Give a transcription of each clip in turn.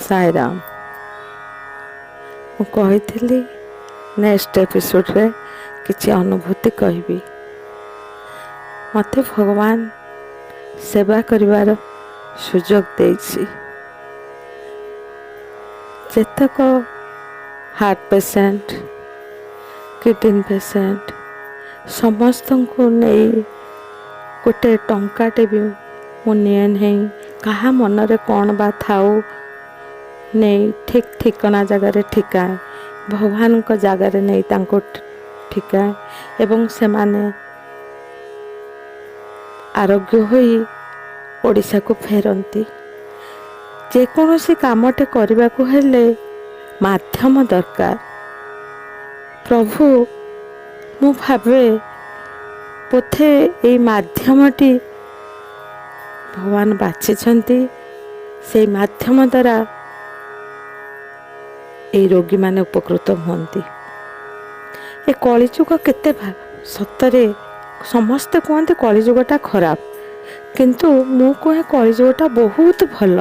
ସାଇରାମ। ମୁଁ କହିଥିଲି ନେକ୍ସଟ ଏପିସୋଡ଼ରେ କିଛି ଅନୁଭୂତି କହିବି। ମୋତେ ଭଗବାନ ସେବା କରିବାର ସୁଯୋଗ ଦେଇଛି। ଯେତେକ ହାର୍ଟ ପେସେଣ୍ଟ, କିଡ଼ନୀ ପେସେଣ୍ଟ ସମସ୍ତଙ୍କୁ ନେଇ ଗୋଟେ ଟଙ୍କାଟେ ବି ମୁଁ ନିଏ ନାହିଁ। କାହା ମନରେ କ'ଣ ବା ଥାଉ ନେଇ ଠିକ୍ ଠିକଣା ଜାଗାରେ ଠିକାଏ, ଭଗବାନଙ୍କ ଜାଗାରେ ନେଇ ତାଙ୍କୁ ଠିକାଏ ଏବଂ ସେମାନେ ଆରୋଗ୍ୟ ହୋଇ ଓଡ଼ିଶାକୁ ଫେରନ୍ତି। ଯେକୌଣସି କାମଟେ କରିବାକୁ ହେଲେ ମାଧ୍ୟମ ଦରକାର। ପ୍ରଭୁ, ମୁଁ ଭାବେ ବୋଧେ ଏଇ ମାଧ୍ୟମଟି ଭଗବାନ ବାଛିଛନ୍ତି। ସେଇ ମାଧ୍ୟମ ଦ୍ୱାରା ଏଇ ରୋଗୀମାନେ ଉପକୃତ ହୁଅନ୍ତି। ଏ କଳିଯୁଗ କେତେ ସତରେ ସମସ୍ତେ କୁହନ୍ତି କଳିଯୁଗଟା ଖରାପ, କିନ୍ତୁ ମୁଁ କୁହେ କଳିଯୁଗଟା ବହୁତ ଭଲ।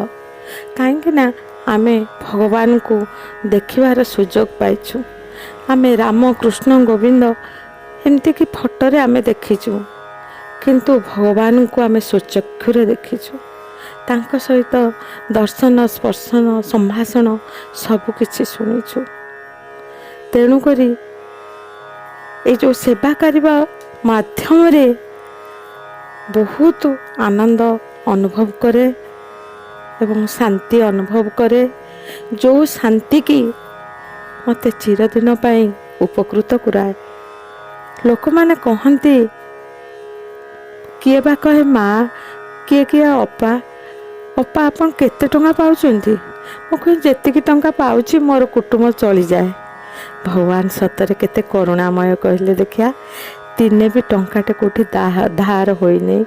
କାହିଁକି ନା ଆମେ ଭଗବାନଙ୍କୁ ଦେଖିବାର ସୁଯୋଗ ପାଇଛୁ। ଆମେ ରାମ, କୃଷ୍ଣ, ଗୋବିନ୍ଦ ଏମିତିକି ଫଟୋରେ ଆମେ ଦେଖିଛୁ, କିନ୍ତୁ ଭଗବାନଙ୍କୁ ଆମେ ସ୍ୱଚକ୍ଷୁରେ ଦେଖିଛୁ। ତାଙ୍କ ସହିତ ଦର୍ଶନ, ସ୍ପର୍ଶନ, ସମ୍ଭାଷଣ ସବୁକିଛି ଶୁଣିଛୁ। ତେଣୁକରି ଏଇ ଯେଉଁ ସେବା କରିବା ମାଧ୍ୟମରେ ବହୁତ ଆନନ୍ଦ ଅନୁଭବ କରେ ଏବଂ ଶାନ୍ତି ଅନୁଭବ କରେ। ଯେଉଁ ଶାନ୍ତିକି ମୋତେ ଚିରଦିନ ପାଇଁ ଉପକୃତ କରାଏ। ଲୋକମାନେ କହନ୍ତି, କିଏ ବା କହେ ମା, କିଏ ଅପା ଆପଣ କେତେ ଟଙ୍କା ପାଉଛନ୍ତି? ମୁଁ କହେ ଯେତିକି ଟଙ୍କା ପାଉଛି ମୋର କୁଟୁମ୍ବ ଚଳିଯାଏ। ଭଗବାନ ସତରେ କେତେ କରୁଣାମୟ କହିଲେ ଦେଖିଆ। ଦିନେ ବି ଟଙ୍କାଟେ କେଉଁଠି ଧାର ହୋଇନି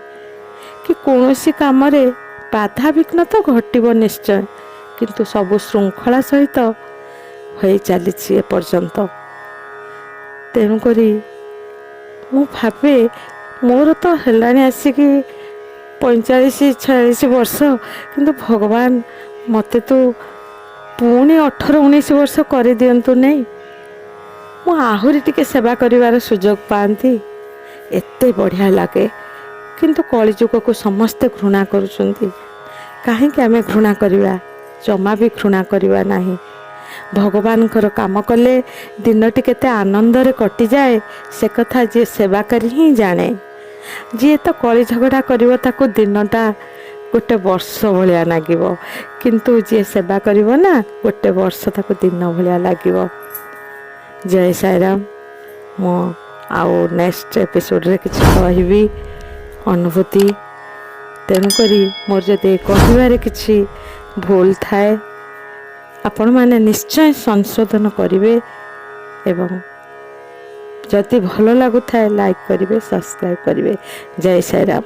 କି କୌଣସି କାମରେ ବାଧାବିଘ୍ନ ତ ଘଟିବ ନିଶ୍ଚୟ, କିନ୍ତୁ ସବୁ ଶୃଙ୍ଖଳା ସହିତ ହୋଇ ଚାଲିଛି ଏପର୍ଯ୍ୟନ୍ତ। ତେଣୁକରି ମୁଁ ଭାବେ ମୋର ତ ହେଲାଣି ଆସିକି 45-46 ବର୍ଷ, କିନ୍ତୁ ଭଗବାନ ମୋତେ ତୁ ପୁଣି 18-19 ବର୍ଷ କରିଦିଅନ୍ତୁ ନାହିଁ, ମୁଁ ଆହୁରି ଟିକେ ସେବା କରିବାର ସୁଯୋଗ ପାଆନ୍ତି। ଏତେ ବଢ଼ିଆ ଲାଗେ। କିନ୍ତୁ କଳିଯୁଗକୁ ସମସ୍ତେ ଘୃଣା କରୁଛନ୍ତି। କାହିଁକି ଆମେ ଘୃଣା କରିବା? ଜମା ବି ଘୃଣା କରିବା ନାହିଁ। ଭଗବାନଙ୍କର କାମ କଲେ ଦିନଟି କେତେ ଆନନ୍ଦରେ କଟିଯାଏ, ସେ କଥା ଯିଏ ସେବା କରି ହିଁ ଜାଣେ। ଯିଏ ତ କଳି ଝଗଡ଼ା କରିବ ତାକୁ ଦିନଟା ଗୋଟେ ବର୍ଷ ଭଳିଆ ଲାଗିବ, କିନ୍ତୁ ଯିଏ ସେବା କରିବ ନା ଗୋଟେ ବର୍ଷ ତାକୁ ଦିନ ଭଳିଆ ଲାଗିବ। ଜୟ ସାଇରାମ। ମୁଁ ଆଉ ନେକ୍ସଟ ଏପିସୋଡ଼ରେ କିଛି କହିବି ଅନୁଭୂତି। ତେଣୁକରି ମୋର ଯଦି କହିବାରେ କିଛି ଭୁଲ ଥାଏ ଆପଣମାନେ ନିଶ୍ଚୟ ସଂଶୋଧନ କରିବେ ଏବଂ ଯଦି ଭଲ ଲାଗୁଥାଏ ଲାଇକ୍ କରିବେ, ସବସ୍କ୍ରାଇବ୍ କରିବେ। ଜୟ ସାଇରାମ।